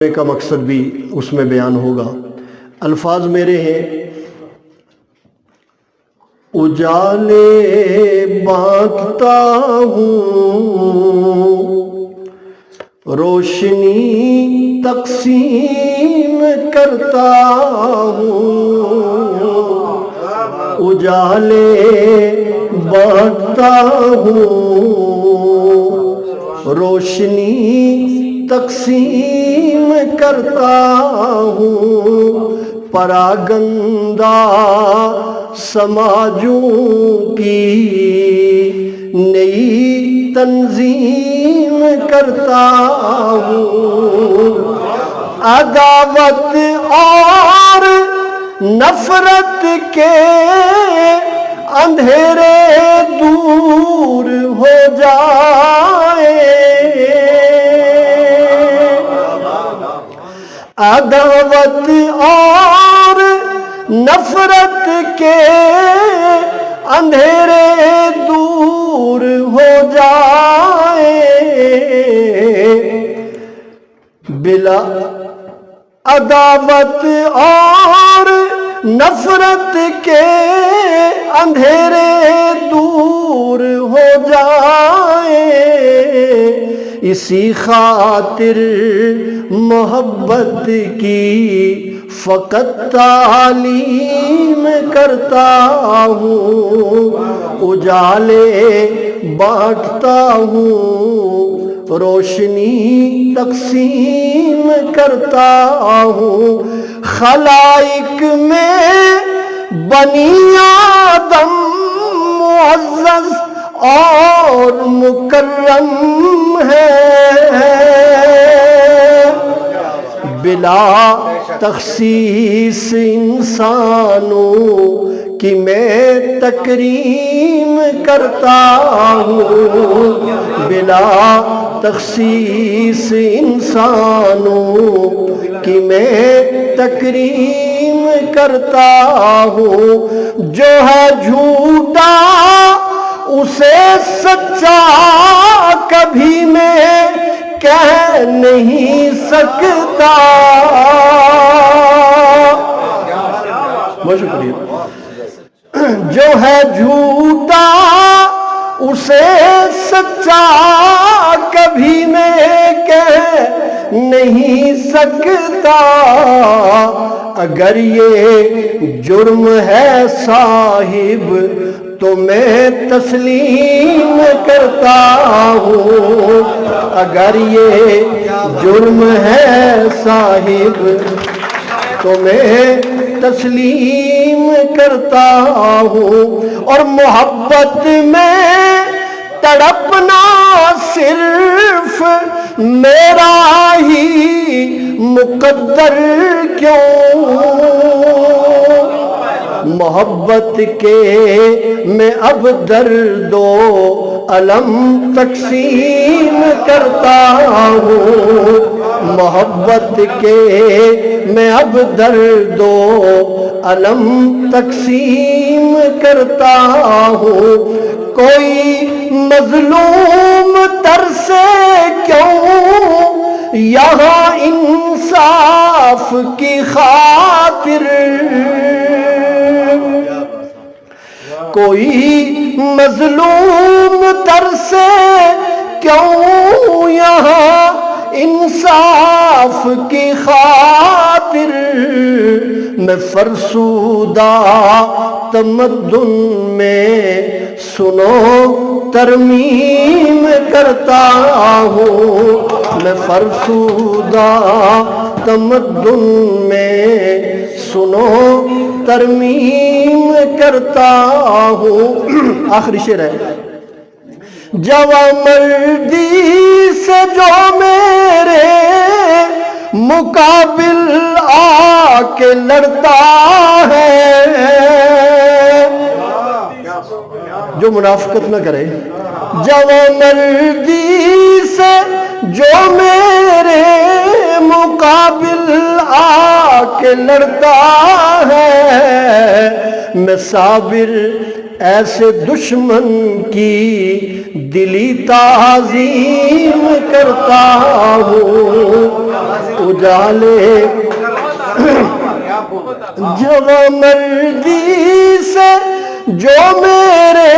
کا مقصد بھی اس میں بیان ہوگا۔ الفاظ میرے ہیں: اجالے بانٹتا ہوں، روشنی تقسیم کرتا ہوں، اجالے بانٹتا ہوں، روشنی تقسیم کرتا ہوں، پراگندہ سماجوں کی نئی تنظیم کرتا ہوں، عداوت اور نفرت کے اندھیرے دور ہو جائے، عداوت اور نفرت کے اندھیرے دور ہو جائے، بلا عداوت اور نفرت کے اندھیرے دور ہو جائے، اسی خاطر محبت کی فقط تعلیم کرتا ہوں، اجالے بانٹتا ہوں، روشنی تقسیم کرتا ہوں، خلائق میں بنی آدم معزز اور مکرم ہے، بلا تخصیص انسانوں کی میں تکریم کرتا ہوں، بلا تخصیص انسانوں کی میں تکریم کرتا ہوں، جو ہے جھوٹا اسے سچا کبھی میں کہہ نہیں سکتا، بہت شکریہ، جو ہے جھوٹا اسے سچا کبھی میں کہہ نہیں سکتا، اگر یہ جرم ہے صاحب تو میں تسلیم کرتا ہوں، اگر یہ جرم ہے صاحب تو میں تسلیم کرتا ہوں، اور محبت میں تڑپنا صرف میرا ہی مقدر کیوں، محبت کے میں اب درد و الم تقسیم کرتا ہوں، محبت کے میں اب درد و الم تقسیم کرتا ہوں، کوئی مظلوم ترسے کیوں یہاں انصاف کی خاطر، کوئی مظلوم ترسے کیوں یہاں انصاف کی خاطر، میں فرسودہ تمدن میں سنو ترمیم کرتا ہوں، میں فرسودہ تمدن میں سنو ترمیم کرتا ہوں۔ آخری شعر ہے: جوان مردی سے جو میرے مقابل آ کے لڑتا ہے، جو منافقت نہ کرے، جوان مردی سے جو میرے مقابل آ کے لڑتا ہے، میں صابر ایسے دشمن کی دلی تعظیم کرتا ہوں اجالے جوان مرضی سے جو میرے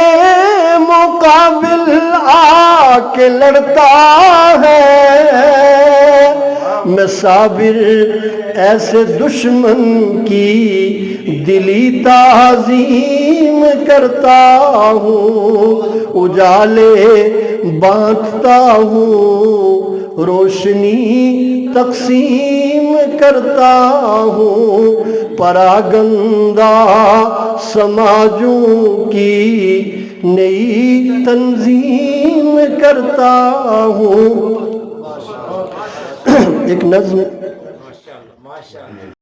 مقابل آ کے لڑتا ہے میں صابر ایسے دشمن کی دلی تعظیم کرتا ہوں اجالے بانٹتا ہوں روشنی تقسیم کرتا ہوں پراگندہ سماجوں کی نئی تنظیم کرتا ہوں ایک نظم